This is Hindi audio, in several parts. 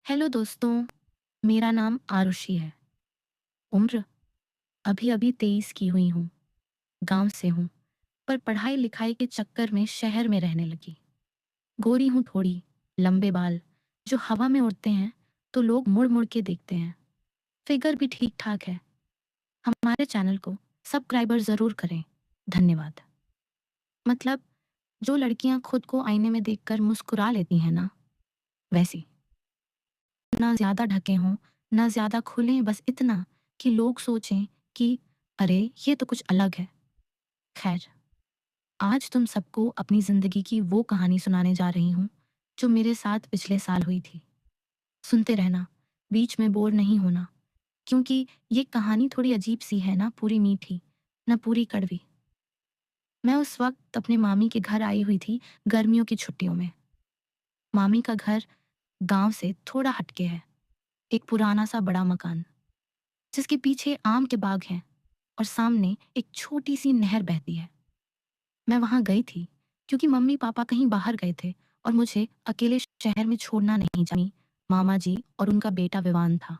हेलो दोस्तों, मेरा नाम आरुषि है। उम्र अभी अभी 23 की हुई हूँ। गांव से हूँ, पर पढ़ाई लिखाई के चक्कर में शहर में रहने लगी। गोरी हूँ थोड़ी, लंबे बाल जो हवा में उड़ते हैं तो लोग मुड़ मुड़ के देखते हैं। फिगर भी ठीक ठाक है। हमारे चैनल को सब्सक्राइबर जरूर करें। धन्यवाद। मतलब, जो लड़कियां खुद को आईने में देखकर मुस्कुरा लेती हैं ना, वैसी। ना ज्यादा ढके हों, ना ज्यादा खुले, बस इतना कि लोग सोचें कि अरे ये तो कुछ अलग है। खैर, आज तुम सबको अपनी जिंदगी की वो कहानी सुनाने जा रही हूँ जो मेरे साथ पिछले साल हुई थी। सुनते रहना, बीच में बोर नहीं होना, क्योंकि ये कहानी थोड़ी अजीब सी है, ना पूरी मीठी, ना पूरी कड़वी। मैं उस वक्त अपने मामी के घर आई हुई थी गर्मियों की छुट्टियों में। मामी का घर गांव से थोड़ा हटके है। एक पुराना सा बड़ा मकान जिसके पीछे आम के बाग हैं और सामने एक छोटी सी नहर बहती है। मैं वहां गई थी क्योंकि मम्मी पापा कहीं बाहर गए थे और मुझे अकेले शहर में छोड़ना नहीं जानी। मामा जी और उनका बेटा विवान था।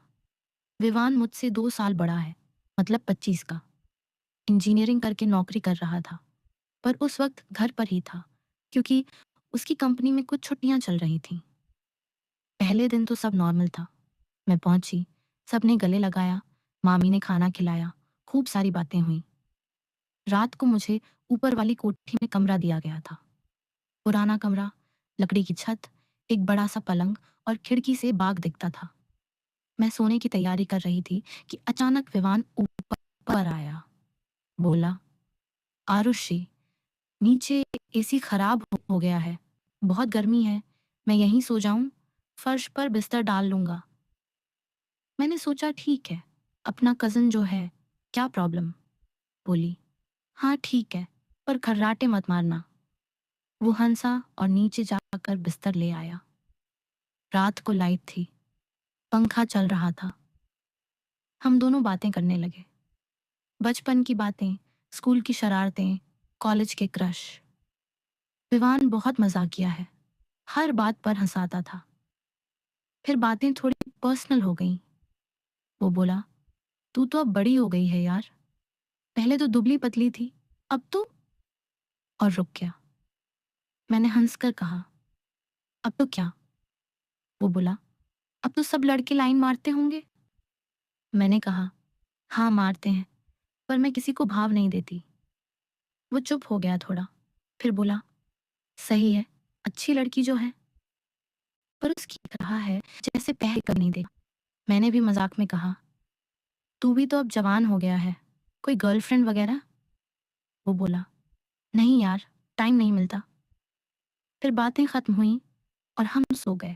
विवान मुझसे 2 साल बड़ा है, मतलब 25 का। इंजीनियरिंग करके नौकरी कर रहा था, पर उस वक्त घर पर ही था क्योंकि उसकी कंपनी में कुछ छुट्टियां चल रही थीं। पहले दिन तो सब नॉर्मल था। मैं पहुंची, सबने गले लगाया, मामी ने खाना खिलाया, खूब सारी बातें हुई। रात को मुझे ऊपर वाली कोठी में कमरा दिया गया था। पुराना कमरा, लकड़ी की छत, एक बड़ा सा पलंग और खिड़की से बाग दिखता था। मैं सोने की तैयारी कर रही थी कि अचानक विवान ऊपर आया। बोला, आरुषि, नीचे एसी खराब हो गया है, बहुत गर्मी है, मैं यहीं सो जाऊं, फर्श पर बिस्तर डाल लूंगा। मैंने सोचा ठीक है, अपना कजन जो है, क्या प्रॉब्लम। बोली, हाँ ठीक है, पर खर्राटे मत मारना। वो हंसा और नीचे जाकर बिस्तर ले आया। रात को लाइट थी, पंखा चल रहा था। हम दोनों बातें करने लगे। बचपन की बातें, स्कूल की शरारतें, कॉलेज के क्रश। विवान बहुत मजाकिया है, हर बात पर हंसाता था। फिर बातें थोड़ी पर्सनल हो गईं। वो बोला, तू तो अब बड़ी हो गई है यार, पहले तो दुबली पतली थी, अब तो। और रुक गया। मैंने हंसकर कहा, अब तो क्या। वो बोला, अब तो सब लड़के लाइन मारते होंगे। मैंने कहा, हाँ मारते हैं, पर मैं किसी को भाव नहीं देती। वो चुप हो गया थोड़ा, फिर बोला, सही है, अच्छी लड़की जो है, पर उसकी कहा है जैसे पहले कब नहीं देखा। मैंने भी मजाक में कहा, तू भी तो अब जवान हो गया है, कोई गर्लफ्रेंड वगैरह। वो बोला, नहीं यार, टाइम नहीं मिलता। फिर बातें खत्म हुई और हम सो गए।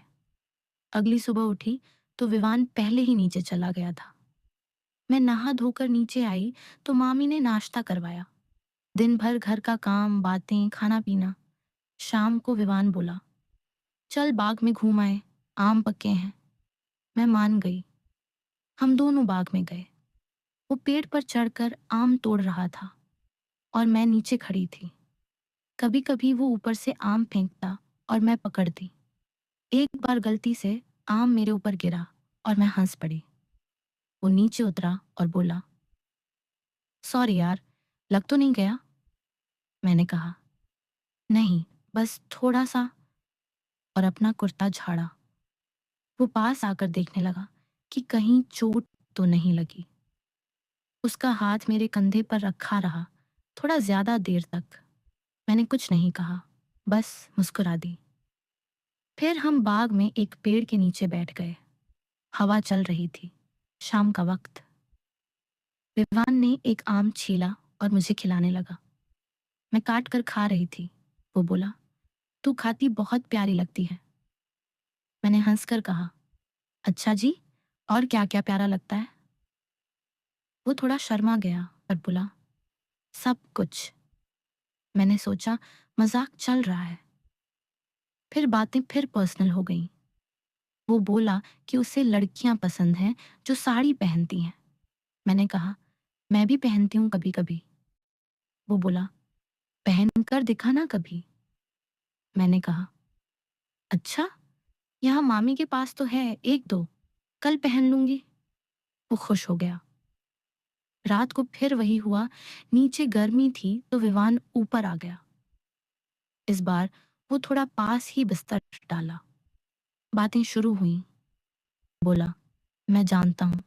अगली सुबह उठी तो विवान पहले ही नीचे चला गया था। मैं नहा धोकर नीचे आई तो मामी ने नाश्ता करवाया। दिन भर घर का काम, बातें, खाना पीना। शाम को विवान बोला, चल बाग में घूम आए, आम पके हैं। मैं मान गई। हम दोनों बाग में गए। वो पेड़ पर चढ़कर आम तोड़ रहा था और मैं नीचे खड़ी थी। कभी कभी वो ऊपर से आम फेंकता और मैं पकड़ती। एक बार गलती से आम मेरे ऊपर गिरा और मैं हंस पड़ी। वो नीचे उतरा और बोला, सॉरी यार, लग तो नहीं गया। मैंने कहा, नहीं, बस थोड़ा सा, और अपना कुर्ता झाड़ा। वो पास आकर देखने लगा कि कहीं चोट तो नहीं लगी। उसका हाथ मेरे कंधे पर रखा रहा थोड़ा ज्यादा देर तक। मैंने कुछ नहीं कहा, बस मुस्कुरा दी। फिर हम बाग में एक पेड़ के नीचे बैठ गए। हवा चल रही थी, शाम का वक्त। विवान ने एक आम छीला और मुझे खिलाने लगा। मैं काट कर खा रही थी। वो बोला, तू खाती बहुत प्यारी लगती है। मैंने हंसकर कहा, अच्छा जी, और क्या क्या प्यारा लगता है। वो थोड़ा शर्मा गया और बोला, सब कुछ। मैंने सोचा मजाक चल रहा है। फिर बातें फिर पर्सनल हो गईं। वो बोला कि उसे लड़कियां पसंद हैं जो साड़ी पहनती हैं। मैंने कहा, मैं भी पहनती हूँ कभी कभी। वो बोला, पहन कर दिखा ना कभी। मैंने कहा, अच्छा, यहाँ मामी के पास तो है, एक दो, कल पहन लूंगी। वो खुश हो गया। रात को फिर वही हुआ। नीचे गर्मी थी तो विवान ऊपर आ गया। इस बार वो थोड़ा पास ही बिस्तर डाला। बातें शुरू हुई। बोला, मैं जानता हूँ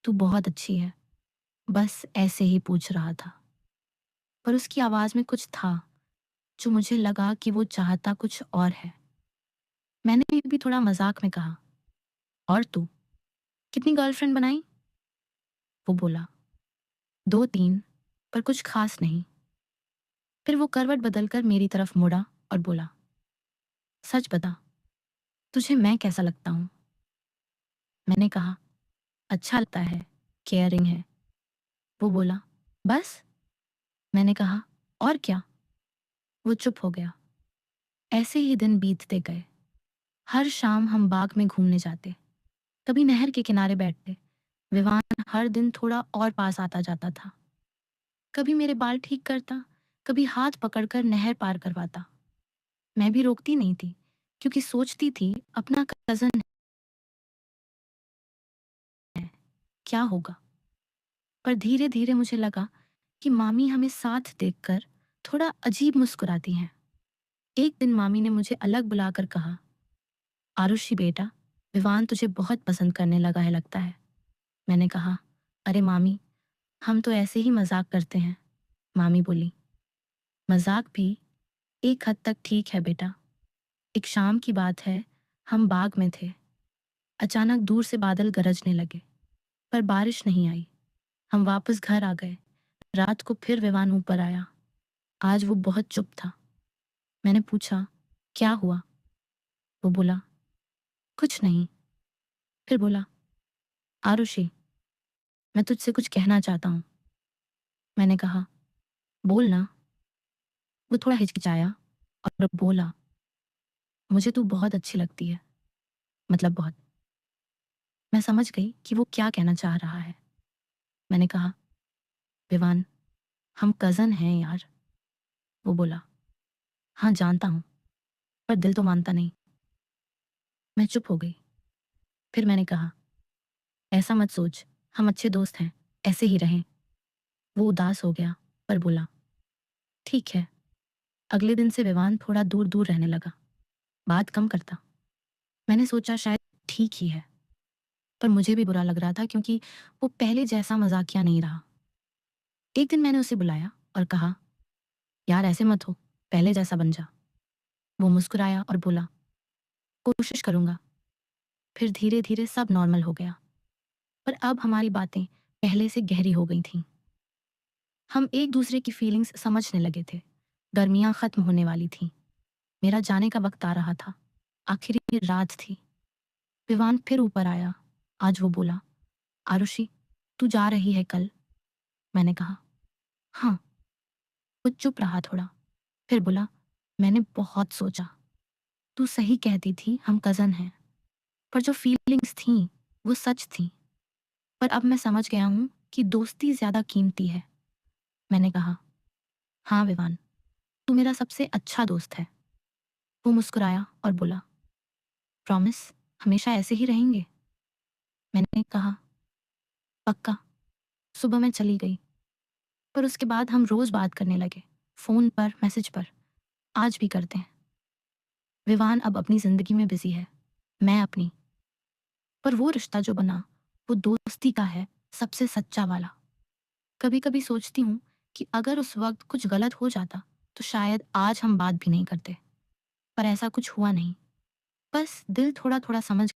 तू बहुत अच्छी है, बस ऐसे ही पूछ रहा था। पर उसकी आवाज में कुछ था जो मुझे लगा कि वो चाहता कुछ और है। मैंने भी थोड़ा मजाक में कहा, और तू कितनी गर्लफ्रेंड बनाई? वो बोला, दो तीन, पर कुछ खास नहीं। फिर वो करवट बदलकर मेरी तरफ मुड़ा और बोला, सच बता, तुझे मैं कैसा लगता हूँ? मैंने कहा, अच्छा लगता है, केयरिंग है। वो बोला, बस? मैंने कहा, और क्या? वो चुप हो गया। ऐसे ही दिन बीतते गए। हर शाम हम बाग में घूमने जाते, कभी नहर के किनारे बैठते। विवान हर दिन थोड़ा और पास आता जाता था। कभी मेरे बाल ठीक करता, कभी हाथ पकड़कर नहर पार करवाता। मैं भी रोकती नहीं थी, क्योंकि सोचती थी अपना कजन है, क्या होगा। पर धीरे धीरे मुझे लगा कि मामी हमें साथ देखकर थोड़ा अजीब मुस्कुराती हैं। एक दिन मामी ने मुझे अलग बुलाकर कहा, आरुषि बेटा, विवान तुझे बहुत पसंद करने लगा है लगता है। मैंने कहा, अरे मामी, हम तो ऐसे ही मजाक करते हैं। मामी बोली, मजाक भी एक हद तक ठीक है बेटा। एक शाम की बात है, हम बाग में थे। अचानक दूर से बादल गरजने लगे, पर बारिश नहीं आई। हम वापस घर आ गए। रात को फिर विवान ऊपर आया। आज वो बहुत चुप था। मैंने पूछा, क्या हुआ? वो बोला, कुछ नहीं। फिर बोला, आरुषि, मैं तुझसे कुछ कहना चाहता हूँ। मैंने कहा, बोल ना। वो थोड़ा हिचकिचाया और बोला, मुझे तू बहुत अच्छी लगती है, मतलब बहुत। मैं समझ गई कि वो क्या कहना चाह रहा है। मैंने कहा, विवान, हम कजन हैं यार। वो बोला, हाँ जानता हूँ, पर दिल तो मानता नहीं। मैं चुप हो गई। फिर मैंने कहा, ऐसा मत सोच, हम अच्छे दोस्त हैं, ऐसे ही रहें। वो उदास हो गया, पर बोला, ठीक है। अगले दिन से विवान थोड़ा दूर दूर रहने लगा, बात कम करता। मैंने सोचा शायद ठीक ही है, पर मुझे भी बुरा लग रहा था क्योंकि वो पहले जैसा मजाकिया नहीं रहा। एक दिन मैंने उसे बुलाया और कहा, यार ऐसे मत हो, पहले जैसा बन जा। वो मुस्कुराया और बोला, कोशिश करूंगा। फिर धीरे धीरे सब नॉर्मल हो गया, पर अब हमारी बातें पहले से गहरी हो गई थीं। हम एक दूसरे की फीलिंग्स समझने लगे थे। गर्मियां खत्म होने वाली थीं। मेरा जाने का वक्त आ रहा था। आखिरी रात थी। विवान फिर ऊपर आया। आज वो बोला, आरुषि, तू जा रही है कल? मैंने कहा, हाँ। वो चुप रहा थोड़ा, फिर बोला, मैंने बहुत सोचा। तू सही कहती थी, हम कजन हैं। पर जो फीलिंग्स थीं वो सच थीं। पर अब मैं समझ गया हूँ कि दोस्ती ज्यादा कीमती है। मैंने कहा, हाँ विवान, तू मेरा सबसे अच्छा दोस्त है। वो मुस्कुराया और बोला, प्रॉमिस, हमेशा ऐसे ही रहेंगे? मैंने कहा, पक्का। सुबह मैं चली गई, पर उसके बाद हम रोज बात करने लगे, फोन पर, मैसेज पर। आज भी करते हैं। विवान अब अपनी जिंदगी में बिजी है, मैं अपनी। पर वो रिश्ता जो बना, वो दोस्ती का है, सबसे सच्चा वाला। कभी कभी सोचती हूँ कि अगर उस वक्त कुछ गलत हो जाता तो शायद आज हम बात भी नहीं करते। पर ऐसा कुछ हुआ नहीं। बस दिल थोड़ा थोड़ा समझ